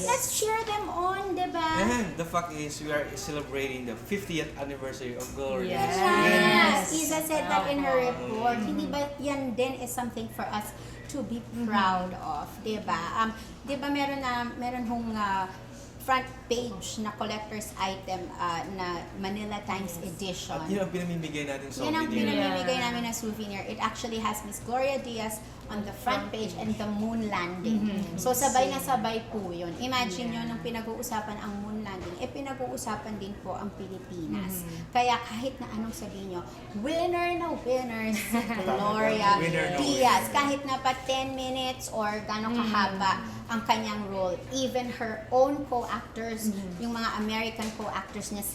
[SPEAKER 2] let's cheer them on, diba?
[SPEAKER 14] And the fact is, we are celebrating the 50th anniversary of Gloria.
[SPEAKER 2] Yes. Isa said that in her report. Hindi ba yan din is something for us to be proud of, diba? Diba meron hong front page na collector's item na Manila Times edition.
[SPEAKER 14] At yun ang pinamimigay natin souvenir.
[SPEAKER 2] Yan ang pinamimigay namin na souvenir. It actually has Miss Gloria Diaz on the front page and the moon landing. So sabay na sabay po yun. Imagine nyo nung pinag-uusapan ang moon landing, pinag-uusapan din po ang Pilipinas. Kaya kahit na anong sabihin nyo, winner na winner si Gloria Diaz. Kahit na pa 10 minutes or gano'ng kahaba ang kanyang role. Even her own co-actors, yung mga American co-actors niya,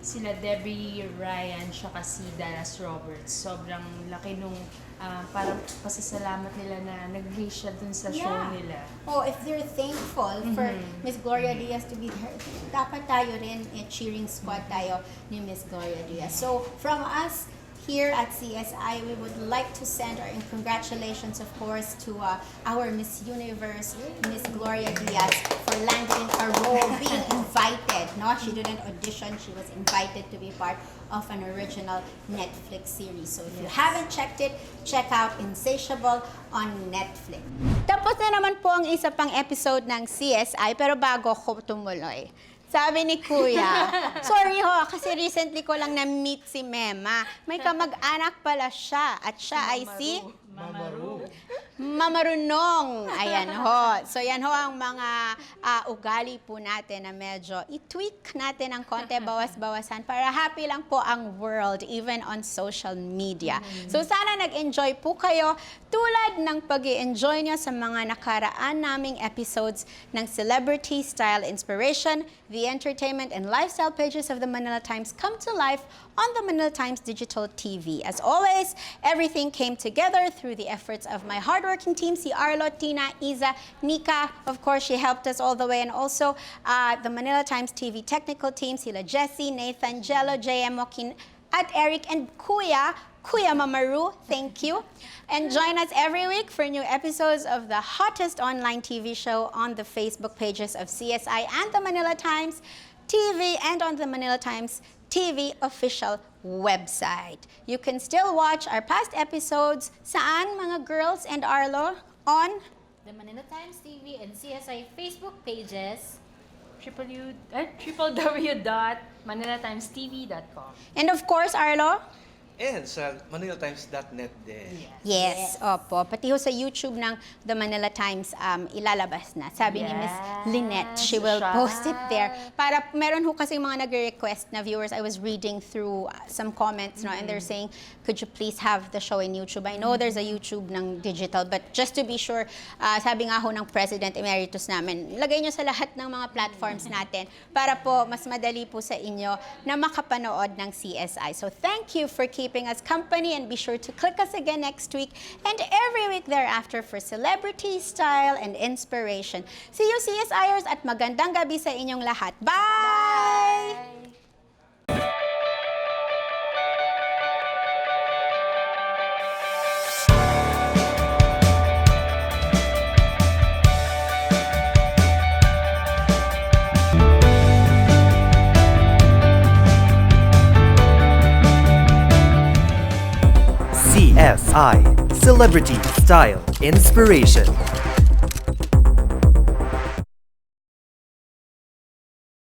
[SPEAKER 9] sila Debbie Ryan tsaka si Dallas Roberts. Sobrang laki nung parang pasasalamat nila na nag-grace siya dun sa show nila.
[SPEAKER 2] Oh, if they're thankful for Miss Gloria Diaz to be there, dapat tayo rin, cheering squad tayo ni Miss Gloria Diaz. So, from us, here at CSI, we would like to send our congratulations, of course, to our Miss Universe, Miss Gloria Diaz, for landing a role, being invited. No, she didn't audition; she was invited to be part of an original Netflix series. So if you haven't checked it, check out Insatiable on Netflix. Tapos na naman po ang isa pang episode ng CSI, pero bago ko tumuloy, sabi ni Kuya, sorry ho, kasi recently ko lang na-meet si Mema. May kamag-anak pala siya, at siya ay si Mamarunong. Ayan ho. So yan ho ang mga ugali po natin na medyo i-tweak natin ng konti, bawas-bawasan para happy lang po ang world, even on social media. So sana nag-enjoy po kayo tulad ng pag-i-enjoy nyo sa mga nakaraan naming episodes ng Celebrity Style Inspiration. The entertainment and lifestyle pages of the Manila Times come to life on the Manila Times Digital TV. As always, everything came together through the efforts of my hardworking team, si Arlo, Tina, Iza, Nika. Of course, she helped us all the way. And also, the Manila Times TV technical team, sila Jessie, Nathan, Jello, JM, Joaquin, at Eric, and Kuya Mamaru, thank you. And join us every week for new episodes of the hottest online TV show on the Facebook pages of CSI and the Manila Times TV and on the Manila Times TV official website. You can still watch our past episodes. Saan, mga girls and Arlo? On
[SPEAKER 4] the Manila Times TV and CSI Facebook pages.
[SPEAKER 9] www.manilatimes.tv.com.
[SPEAKER 2] And of course, Arlo?
[SPEAKER 14] And sa ManilaTimes.net din.
[SPEAKER 2] Yes, opo. Pati ho sa YouTube ng The Manila Times, ilalabas na. Sabi ni Miss Lynette, she will post it there. Para meron ho kasi mga nagre-request na viewers. I was reading through some comments, no, and they're saying, could you please have the show in YouTube? I know there's a YouTube ng digital, but just to be sure, sabi nga ho ng President Emeritus namin, lagay nyo sa lahat ng mga platforms natin para po mas madali po sa inyo na makapanood ng CSI. So thank you for keeping us company, and be sure to click us again next week and every week thereafter for Celebrity Style and Inspiration. See you, CSIers, at magandang gabi sa inyong lahat. Bye!
[SPEAKER 1] CSI Celebrity Style Inspiration.